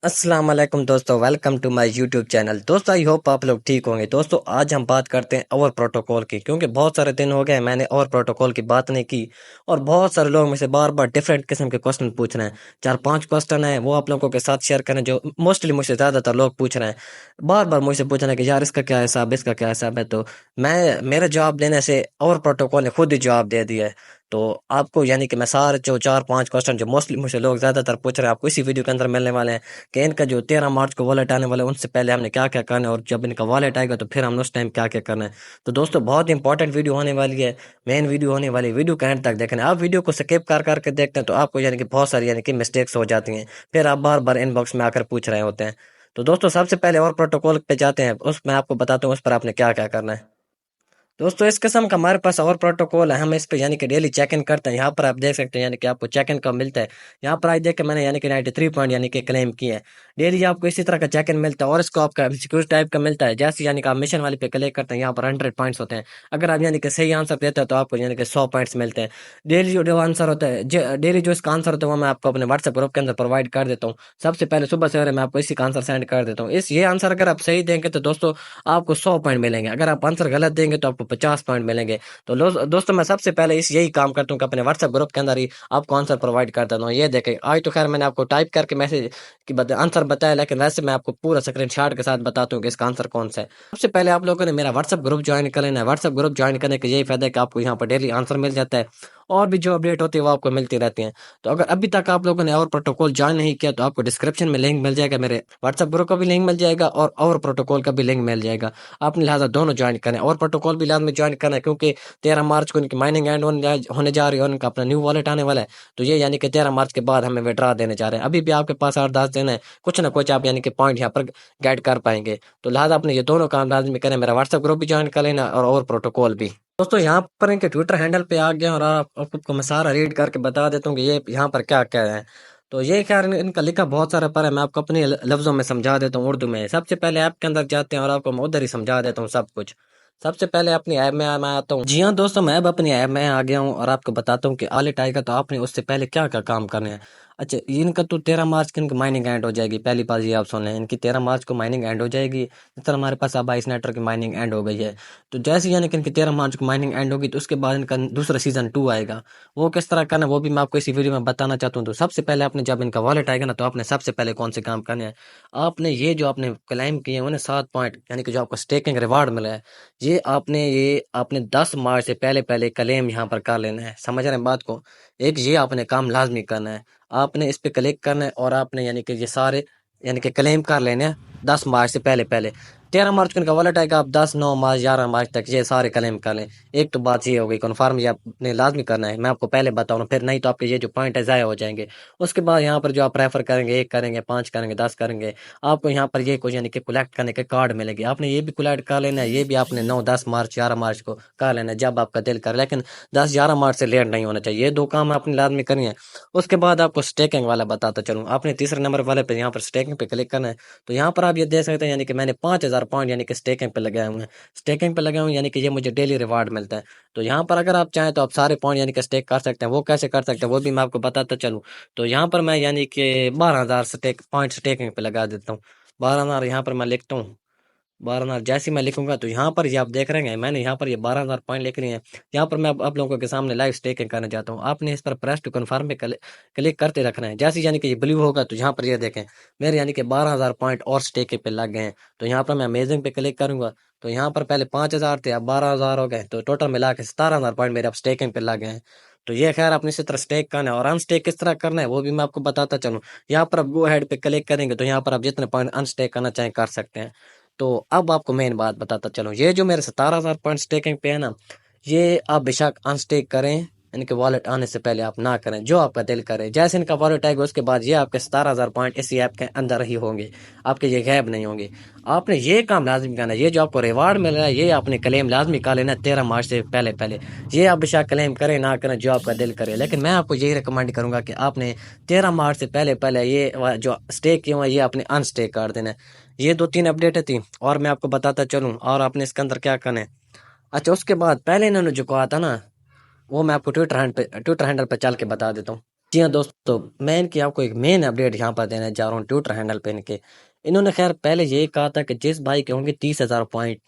अस्सलाम वालेकुम दोस्तों, welcome to my YouTube channel. दोस्तों आई होप आप लोग ठीक होंगे। दोस्तों आज हम बात करते हैं ओवर प्रोटोकॉल की, क्योंकि बहुत सारे दिन हो गए मैंने ओवर प्रोटोकॉल की बात नहीं की और बहुत सारे लोग मुझसे बार बार डिफरेंट किस्म के क्वेश्चन पूछ रहे हैं। 4-5 क्वेश्चन है वो आप लोगों के साथ शेयर करें जो मोस्टली मुझसे ज़्यादातर लोग पूछ रहे हैं। बार बार मुझसे पूछ रहे हैं कि यार इसका क्या हिसाब, इसका क्या हिसाब है। तो मैं मेरे जवाब देने से ओवर प्रोटोकॉल ने खुद ही जवाब दे दिया है। तो आपको यानी कि मैं सारे जो 4-5 क्वेश्चन जो मोस्टली मुझसे लोग ज़्यादातर पूछ रहे हैं आपको इसी वीडियो के अंदर मिलने वाले हैं कि इनका जो 13 मार्च को वॉलेट आने वाला है उनसे पहले हमने क्या क्या करना है, और जब इनका वॉलेट आएगा तो फिर हमने उस टाइम क्या क्या करना है। तो दोस्तों बहुत इंपॉर्टेंट वीडियो होने वाली है, मेन वीडियो होने वाली है। वीडियो का एंड तक देखना। आप वीडियो को स्किप कर करके देखते हैं तो आपको यानी कि बहुत सारी यानी कि मिस्टेक्स हो जाती हैं, फिर आप बार बार इनबॉक्स में आकर पूछ रहे होते हैं। तो दोस्तों सबसे पहले और प्रोटोकॉल पे जाते हैं, उस मैं आपको बताता हूँ उस पर आपने क्या क्या करना है। दोस्तों इस किस्म का हमारे पास और प्रोटोकॉल है, हम इस पे यानी कि डेली चेक इन करते हैं। यहाँ पर आप देख सकते हैं यानी कि आपको चेक इन कब मिलता है। यहाँ पर आज देख के मैंने यानी कि 93 पॉइंट यानी कि क्लेम किए हैं। डेली आपको इसी तरह का चेक इन मिलता है और इसको आपका सिक्योर टाइप का मिलता है। जैसे यानी कि आप मिशन वाले पे क्लिक करते हैं, यहाँ पर 100 पॉइंट्स होते हैं। अगर आप यानी कि सही आंसर देते हैं तो आपको यानी कि 100 पॉइंट्स मिलते हैं। डेली जो आंसर होता है, डेली जो इसका आंसर होता है वो मैं आपको अपने व्हाट्सएप ग्रुप के अंदर प्रोवाइड कर देता हूँ। सबसे पहले सुबह सवेरे मैं आपको इसी का आंसर सेंड कर देता हूँ। इस ये आंसर अगर आप सही देंगे तो दोस्तों आपको 100 पॉइंट मिलेंगे। अगर आप आंसर गलत देंगे तो आपको 50 पॉइंट मिलेंगे। तो दोस्तों मैं सबसे पहले इस यही काम करता हूँ कि अपने व्हाट्सएप ग्रुप के अंदर ही आपको आंसर प्रोवाइड कर देता हूँ। ये देखें, आज तो खैर मैंने आपको टाइप करके मैसेज की आंसर बताया, लेकिन वैसे मैं आपको पूरा स्क्रीनशॉट के साथ बताता हूँ कि इसका आंसर कौन सा है। सबसे पहले आप लोगों ने मेरा व्हाट्सएप ग्रुप ज्वाइन कर लेना है। व्हाट्सएप ग्रुप ज्वाइन करने का यही फायदा है कि आपको यहाँ पर डेली आंसर मिल जाता है और भी जो अपडेट होती है वो आपको मिलती रहती हैं। तो अगर अभी तक आप लोगों ने और प्रोटोकॉल ज्वाइन नहीं किया तो आपको डिस्क्रिप्शन में लिंक मिल जाएगा, मेरे व्हाट्सएप ग्रुप का भी लिंक मिल जाएगा और प्रोटोकॉल का भी लिंक मिल जाएगा। आपने लिहाजा दोनों ज्वाइन करें और प्रोटोकॉल भी लाजमी ज्वाइन करना है, क्योंकि 13 मार्च को इनकी माइनिंग एंड होने जा रही है और इनका अपना न्यू वॉलेट आने वाला है। तो ये यानी कि 13 मार्च के बाद हमें विड्रा देने जा रहे हैं। अभी भी आपके पास 8-10 दिन है, कुछ ना कुछ आप यानी कि पॉइंट यहाँ पर गेट कर पाएंगे। तो लिहाजा आपने ये दोनों काम लाजमी करें, मेरा व्हाट्सएप ग्रुप भी ज्वाइन कर लेना और प्रोटोकॉल भी। दोस्तों यहाँ पर इनके ट्विटर हैंडल पे आ गया और आपको मैं सारा रीड करके बता देता हूँ कि ये यहाँ पर क्या क्या है। तो ये खैर इनका लिखा बहुत सारा पर है, मैं आपको अपने लफ्जों में समझा देता हूँ उर्दू में। सबसे पहले ऐप के अंदर जाते हैं और आपको मैं उधर ही समझा देता हूँ सब कुछ। सबसे पहले अपनी ऐप में मैं आता हूँ। जी हाँ दोस्तों, मैं अब अपनी ऐप में आ गया हूँ और आपको बताता हूँ कि वॉलेट आएगा तो आपने उससे पहले क्या क्या काम करने हैं। अच्छा, इनका तो 13 मार्च की इनकी माइनिंग एंड हो जाएगी। पहली बात ये आप सुन लें, इनकी 13 मार्च को माइनिंग एंड हो जाएगी। जिस तरह हमारे पास अब आइस नेटवर्क की माइनिंग एंड हो गई है, तो जैसे यानी कि इनकी 13 मार्च को माइनिंग एंड होगी तो उसके बाद इनका दूसरा सीजन 2 आएगा। वो किस तरह करना है वो भी मैं आपको इसी वीडियो में बताना चाहता हूँ। तो सबसे पहले आपने जब इनका वॉलेट आएगा ना तो आपने सबसे पहले कौन से काम करने हैं। आपने ये जो आपने क्लेम किए हैं उन्हें 7 पॉइंट यानी कि जो आपको स्टेकिंग रिवार्ड मिला है, ये आपने 10 मार्च से पहले पहले क्लेम यहाँ पर कर लेना है। समझ रहे हैं बात को। एक ये आपने काम लाजमी करना है, आपने इस पे क्लिक करना है और आपने यानी कि ये सारे यानी कि क्लेम कर लेने हैं 10 मार्च से पहले पहले। 13 मार्च को इनका वॉलेट आएगा, आप 10, 9 मार्च, 11 मार्च तक ये सारे क्लेम कर लें। एक तो बात ये हो गई कन्फर्म, ये आपने लाजमी करना है। मैं आपको पहले बताऊँ फिर नहीं तो आपके ये जो पॉइंट है ज़ाया हो जाएंगे। उसके बाद यहाँ पर जो आप रेफर करेंगे, 1 करेंगे, 5 करेंगे, 10 करेंगे, आपको यहाँ पर ये कुछ यानी कि कलेक्ट करने के कार्ड मिलेंगे। आपने ये भी कलेक्ट कर लेना है, ये भी आपने 9, 10 मार्च, 11 मार्च को कर लेना है जब आपका दिल करे, लेकिन 10, 11 मार्च से लेट नहीं होना चाहिए। ये 2 काम आपने लाजमी करनी है। उसके बाद आपको स्टेकिंग वाला बताता चलूँ, आपने तीसरे नंबर वाले पे यहाँ पर स्टेकिंग पे क्लिक करना है। तो यहाँ पर आप ये देख सकते हैं यानी कि मैंने 5000 पॉइंट यानी कि स्टेकिंग पे लगाए हुए हैं। स्टेकिंग पे लगे हुए हैं यानी कि ये मुझे डेली रिवार्ड मिलता है। तो यहाँ पर अगर आप चाहें तो आप सारे पॉइंट यानी कि स्टेक कर सकते हैं। वो कैसे कर सकते हैं वो भी मैं आपको बताता चलूँ। तो यहाँ पर मैं यानी कि 12,000 पॉइंट स्टेकिंग पे लगा देता हूँ। 12,000 यहाँ पर मैं लिखता हूँ। 12,000 जैसे ही मैं लिखूंगा तो यहाँ पर ये आप देख रहे हैं मैंने यहाँ पर ये 12,000 पॉइंट लिख लिए हैं। यहाँ पर मैं आप लोगों के सामने लाइव स्टेकिंग करने जाता हूँ। आपने इस पर प्रेस टू कन्फर्म पे क्लिक करते रखना है। जैसे यानी कि ये ब्लू होगा तो यहाँ पर ये देखें मेरे यानी कि 12,000 पॉइंट और स्टेकिंग पे लग गए हैं। तो यहाँ पर मैं अमेजिंग पे क्लिक करूंगा तो यहाँ पर पहले 5,000 थे, अब 12,000 हो गए, तो टोटल मिला के 17,000 पॉइंट मेरे अब स्टेकिंग पे लग गए हैं। तो ये खैर अपनी इसी तरह स्टेक करना है और अनस्टेक किस तरह करना है वो भी मैं आपको बताता चलूँ। यहाँ पर आप गो हेड पे क्लिक करेंगे तो यहाँ पर आप जितने पॉइंट अनस्टेक करना चाहें कर सकते हैं। तो अब आपको मेन बात बताता चलूँ, ये जो मेरे 17,000 पॉइंट स्टेकिंग पे है ना, ये आप बेशक अनस्टेक करें, इनके वॉलेट आने से पहले आप ना करें, जो आपका दिल करे। जैसे इनका वॉलेट आएगा उसके बाद ये आपके 17,000 पॉइंट इसी ऐप के अंदर ही होंगे, आपके ये गैब नहीं होंगे। आपने ये काम लाजमी करना है। ये जो आपको रिवार्ड मिल रहा है ये आपने क्लेम लाजमी कर लेना 13 मार्च से पहले पहले। ये आप बेशक क्लेम करें ना करें जो आपका दिल करे, लेकिन मैं आपको यही रिकमेंड करूंगा कि आपने 13 मार्च से पहले पहले ये जो स्टेक किए हुए हैं ये आपने अनस्टेक कर देना है। ये 2-3 अपडेट थी और मैं आपको बताता चलूँ और आपने इसके अंदर क्या करना है। अच्छा, उसके बाद पहले इन्होंने जो कहा था ना वो मैं आपको ट्विटर हैंडल पे चल के बता देता हूँ। जी हाँ दोस्तों, मैं इनकी आपको एक मेन अपडेट यहाँ पर देने जा रहा हूँ ट्विटर हैंडल पे इनके। इन्होंने खैर पहले ये कहा था कि जिस भाई के होंगे 30,000 पॉइंट,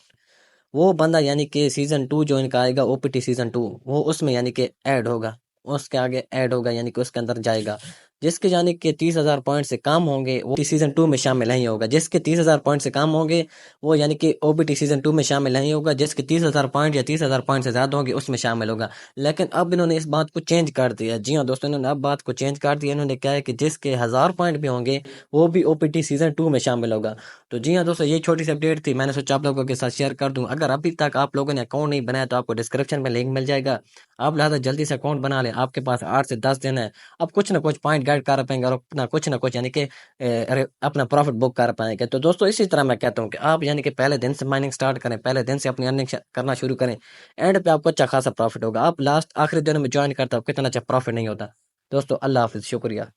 वो बंदा यानी कि सीजन 2 जो इनका आएगा ओपीटी सीजन 2, वो उसमें यानी कि ऐड होगा, उसके आगे ऐड होगा यानी कि उसके अंदर जाएगा। जिसके यानी कि 30,000 पॉइंट से कम होंगे वो सीजन 2 में शामिल नहीं होगा। जिसके 30,000 पॉइंट से कम होंगे वो यानी कि ओबीटी सीजन 2 में शामिल नहीं होगा। जिसके 30,000 पॉइंट या 30,000 पॉइंट से ज्यादा होंगे उसमें शामिल होगा। लेकिन अब इन्होंने इस बात को चेंज कर दिया। जी हाँ दोस्तों, इन्होंने अब बात को चेंज कर दिया। इन्होंने क्या है कि जिसके 1000 पॉइंट भी होंगे वो भी ओपीटी सीजन 2 में शामिल होगा। तो जी हाँ दोस्तों, ये छोटी सी अपडेट थी, मैंने सोचा आप लोगों के साथ शेयर कर दूं। अगर अभी तक आप लोगों ने अकाउंट नहीं बनाया तो आपको डिस्क्रिप्शन में लिंक मिल जाएगा। आप लिहाजा जल्दी से अकाउंट बना लें, आपके पास 8 से 10 दिन है। आप कुछ ना कुछ पॉइंट गेट कर पाएंगे और अपना कुछ ना कुछ यानी कि अपना प्रॉफिट बुक कर पाएंगे। तो दोस्तों इसी तरह मैं कहता हूँ कि आप यानी कि पहले दिन से माइनिंग स्टार्ट करें, पहले दिन से अपनी अर्निंग करना शुरू करें। एंड पे आपको अच्छा खासा प्रॉफिट होगा। आप लास्ट आखिरी दिन में ज्वाइन करते हो कितना अच्छा प्रॉफिट नहीं होता। दोस्तों अल्लाह हाफिज, शुक्रिया।